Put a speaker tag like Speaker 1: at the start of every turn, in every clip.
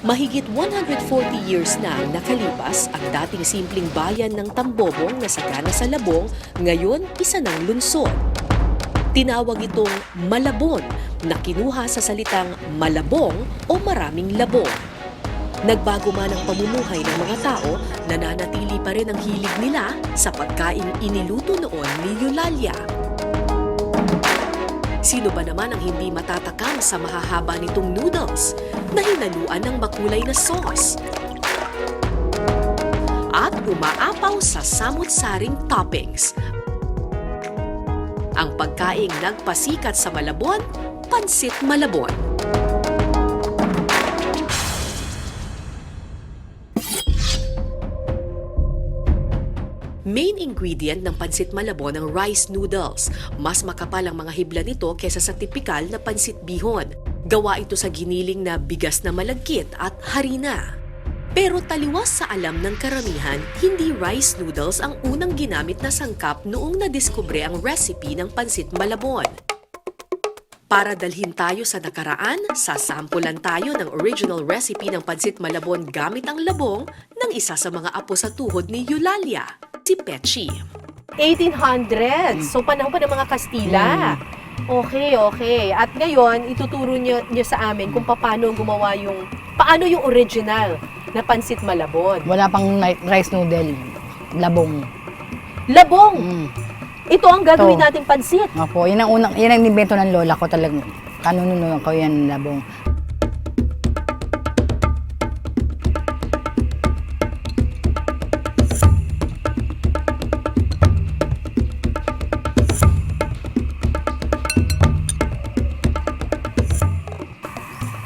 Speaker 1: Mahigit 140 years na ang nakalipas ang dating simpleng bayan ng Tambobong na sagana sa Labong, ngayon isa ng lungsod. Tinawag itong Malabon na kinuha sa salitang malabong o maraming labong. Nagbago man ang pamumuhay ng mga tao, nananatili pa rin ang hilig nila sa pagkaing iniluto noon ni Eulalia. Sino ba naman ang hindi matatakam sa mahahaba nitong noodles na hinaluan ng makulay na sauce? At umaapaw sa samut-saring toppings. Ang pagkaing nagpasikat sa Malabon, Pansit Malabon. Main ingredient ng Pansit Malabon ang rice noodles. Mas makapal ang mga hibla nito kaysa sa tipikal na pansit bihon. Gawa ito sa giniling na bigas na malagkit at harina. Pero taliwas sa alam ng karamihan, hindi rice noodles ang unang ginamit na sangkap noong nadiskubre ang recipe ng Pansit Malabon. Para dalhin tayo sa nakaraan, sasampulan tayo ng original recipe ng Pansit Malabon gamit ang labong ng isa sa mga apo sa tuhod ni Eulalia, si Pechi.
Speaker 2: 1800s. So, panahon pa ng mga Kastila. Okay. At ngayon, ituturo niyo sa amin kung paano yung original na Pansit Malabon.
Speaker 3: Wala pang rice noodle. Labong.
Speaker 2: Labong! Ito ang gagawin nating pansit.
Speaker 3: Opo, yan ang invento ng lola ko talagang. Kanununan ko yan, labong.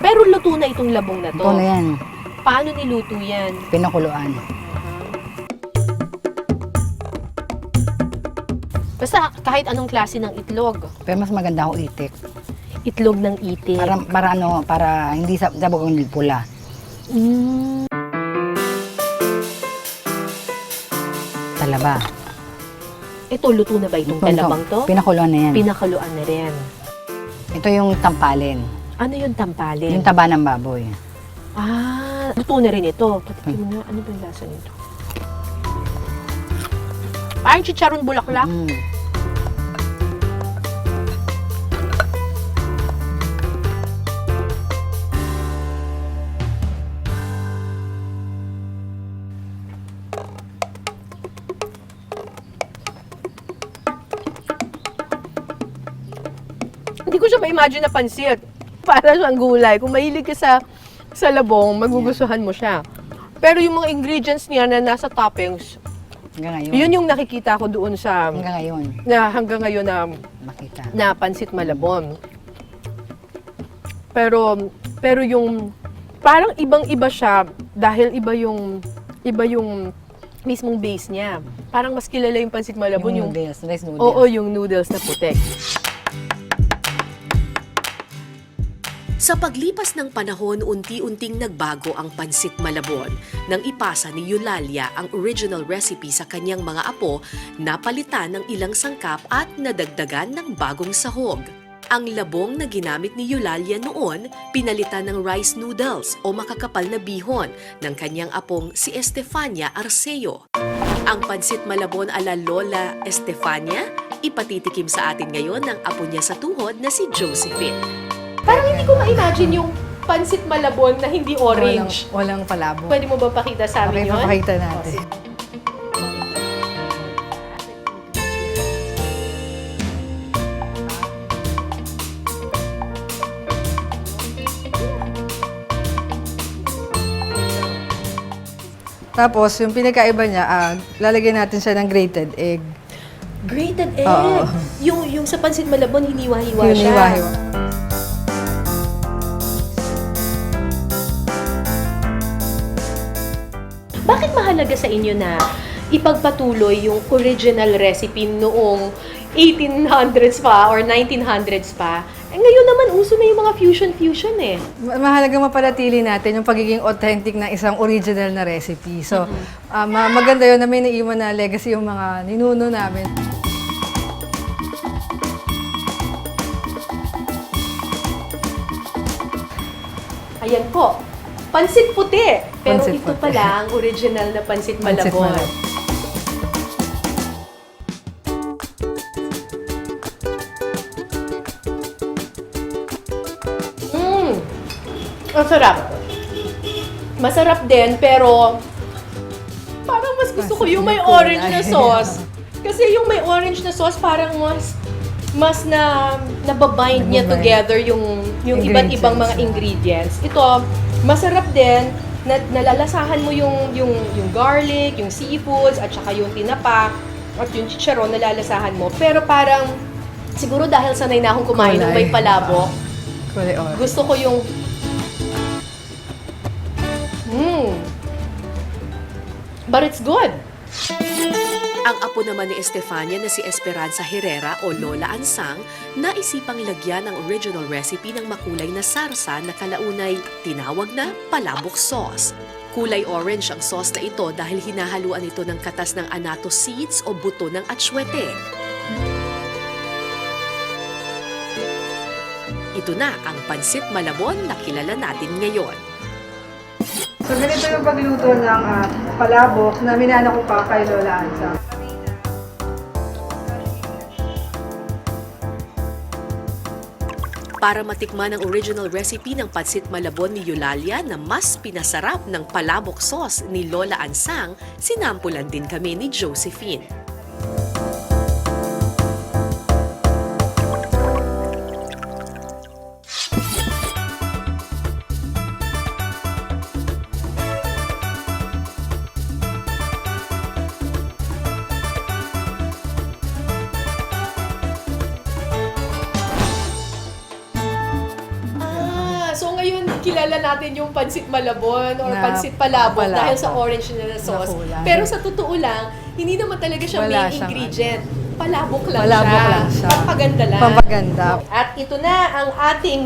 Speaker 2: Pero luto na itong labong na to.
Speaker 3: Ito na yan,
Speaker 2: Paano niluto yan?
Speaker 3: pinakuluan.
Speaker 2: Basta kahit anong klase ng itlog.
Speaker 3: Pero mas maganda ako itik.
Speaker 2: Itlog ng itik.
Speaker 3: Para hindi sabog ang pula. Talaba.
Speaker 2: Ito, luto na ba itong talabang to?
Speaker 3: Pinakuluan na yan.
Speaker 2: Pinakaluan na rin.
Speaker 3: Ito yung tampalin.
Speaker 2: Ano yung tampalin?
Speaker 3: Yung taba ng baboy.
Speaker 2: Luto na rin ito. Patikin mo na, ano ba yung lasa nito? Parang chicharon bulaklak. Hindi ko siya ma-imagine na pansit. Para siyang gulay. Kung mahilig ka sa labong, magugustuhan mo siya. Pero yung mga ingredients niya na nasa toppings,
Speaker 3: Hanggang ngayon.
Speaker 2: yun yung nakikita ko doon sa hanggang ngayon
Speaker 3: Makita.
Speaker 2: na Pansit Malabon. Pero yung parang ibang-iba siya dahil iba yung mismong base niya. Parang mas kilala yung Pansit Malabon
Speaker 3: Yung noodles, rice noodles.
Speaker 2: Oo, yung noodles na puti.
Speaker 1: Sa paglipas ng panahon, unti-unting nagbago ang Pansit Malabon. Nang ipasa ni Eulalia ang original recipe sa kanyang mga apo, napalitan ng ilang sangkap at nadagdagan ng bagong sahog. Ang labong na ginamit ni Eulalia noon, pinalitan ng rice noodles o makakapal na bihon ng kanyang apong si Estefania Arceo. Ang Pansit Malabon ala Lola Estefania, ipatitikim sa atin ngayon ng apo niya sa tuhod na si Josephine.
Speaker 2: Parang hindi ko ma-imagine yung Pansit Malabon na hindi orange.
Speaker 3: Walang palabo.
Speaker 2: Pwede mo ba pakita sa amin yun?
Speaker 3: papakita natin. Tapos, yung pinakaiba niya, lalagyan natin siya ng grated egg.
Speaker 2: Grated egg.
Speaker 3: Oo.
Speaker 2: Yung sa Pansit Malabon, hiniwa-hiwa siya.
Speaker 3: Hiniwa-hiwa.
Speaker 2: Bakit mahalaga sa inyo na ipagpatuloy yung original recipe noong 1800s pa or 1900s pa? Ngayon naman, uso na yung mga fusion eh.
Speaker 3: Mahalaga mapanatili natin yung pagiging authentic ng isang original na recipe. So, maganda yun na may naiwan na legacy yung mga ninuno namin.
Speaker 2: Ayan po, pansit puti. Pero
Speaker 3: Pansit
Speaker 2: ito
Speaker 3: puti.
Speaker 2: pala ang original na pansit
Speaker 3: Pansit
Speaker 2: malabon.
Speaker 3: malabon.
Speaker 2: Ang sarap. Masarap din, pero parang mas gusto ko yung may orange na sauce. Kasi yung may orange na sauce parang mas nababind niya
Speaker 3: Nababind.
Speaker 2: together yung iba't ibang mga ingredients. Ito, masarap din. Nalalasahan mo yung garlic, yung seafoods, at saka yung tinapa, at yung chicharon, nalalasahan mo. Pero parang, siguro dahil sanay na akong kumain ng may palabok,
Speaker 3: Kulay orange.
Speaker 2: gusto ko yung... But it's good.
Speaker 1: Ang apo naman ni Estefania na si Esperanza Herrera o Lola Ansang, naisipang lagyan ng original recipe ng makulay na sarsa na kalaunay tinawag na palabok sauce. Kulay orange ang sauce na ito dahil hinahaluan ito ng katas ng anato seeds o buto ng atsuete. Ito na ang pansit malabon na kilala natin ngayon.
Speaker 3: So ganito yung pagluto ng palabok na minana ko pa kay Lola Ansa.
Speaker 1: Para matikman ang original recipe ng pansit malabon ni Eulalia na mas pinasarap ng palabok sauce ni Lola Ansang, sinampulan din kami ni Josephine.
Speaker 2: So ngayon, kilala natin yung pansit malabon or
Speaker 3: Na
Speaker 2: pansit palabok
Speaker 3: palabok.
Speaker 2: dahil sa orange na sauce.
Speaker 3: kulay.
Speaker 2: Pero sa totoo lang, hindi naman talaga siya
Speaker 3: Wala
Speaker 2: main
Speaker 3: siyang
Speaker 2: ingredient. Palabok lang
Speaker 3: Palabok
Speaker 2: siya.
Speaker 3: lang siya.
Speaker 2: Pampaganda lang.
Speaker 3: Pampaganda.
Speaker 2: At ito na ang ating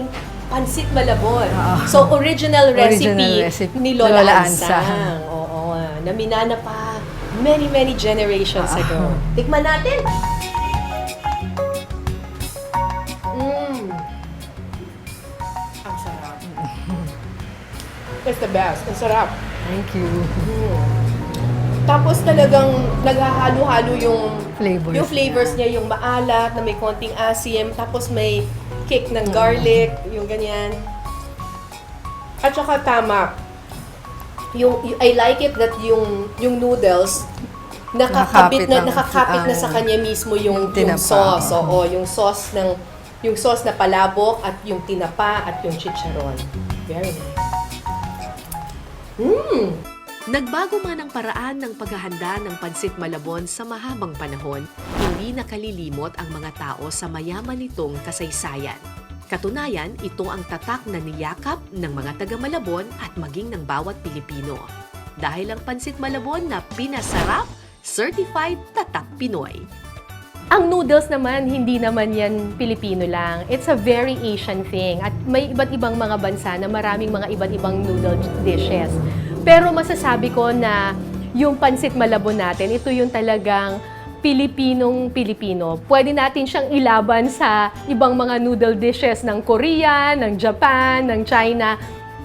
Speaker 2: pansit malabon.
Speaker 3: Oo.
Speaker 2: So original recipe,
Speaker 3: Original recipe
Speaker 2: ni Lola,
Speaker 3: Lola
Speaker 2: Ansang.
Speaker 3: Ansang.
Speaker 2: Oo, naminana pa many generations ago. Tikman natin. Ang sarap. It's the best. Ang sarap.
Speaker 3: Thank you.
Speaker 2: Tapos talagang naghahalo-halo yung
Speaker 3: Flavors.
Speaker 2: yung flavors niya, yung maalat na may konting asim, tapos may kick ng garlic, yung ganyan. At saka tama. I like it that yung noodles nakakabit
Speaker 3: Nakakapit
Speaker 2: na sa kanya mismo yung
Speaker 3: tinapa.
Speaker 2: sauce. Oo, yung sauce na palabok at yung tinapa at yung chicharon. Very nice.
Speaker 1: Nagbago man ang paraan ng paghahanda ng pansit malabon sa mahabang panahon, hindi nakalilimot ang mga tao sa mayaman nitong kasaysayan. Katunayan, ito ang tatak na niyakap ng mga taga-Malabon at maging ng bawat Pilipino. Dahil ang pansit malabon na pinasarap, certified tatak Pinoy.
Speaker 2: Ang noodles naman, hindi naman yan Pilipino lang. It's a very Asian thing. At may iba't ibang mga bansa na maraming mga iba't ibang noodle dishes. Pero masasabi ko na yung pansit malabon natin, ito yung talagang Pilipinong-Pilipino. Pwede natin siyang ilaban sa ibang mga noodle dishes ng Korea, ng Japan, ng China.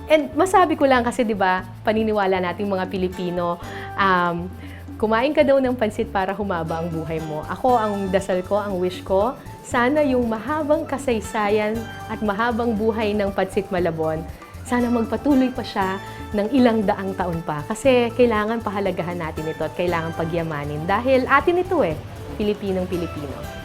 Speaker 2: And masabi ko lang kasi 'di ba, paniniwala nating mga Pilipino, kumain ka daw ng pansit para humaba ang buhay mo. Ako, ang dasal ko, ang wish ko, sana yung mahabang kasaysayan at mahabang buhay ng pansit malabon, sana magpatuloy pa siya ng ilang daang taon pa. Kasi kailangan pahalagahan natin ito at kailangan pagyamanin. Dahil atin ito Pilipinong-Pilipino.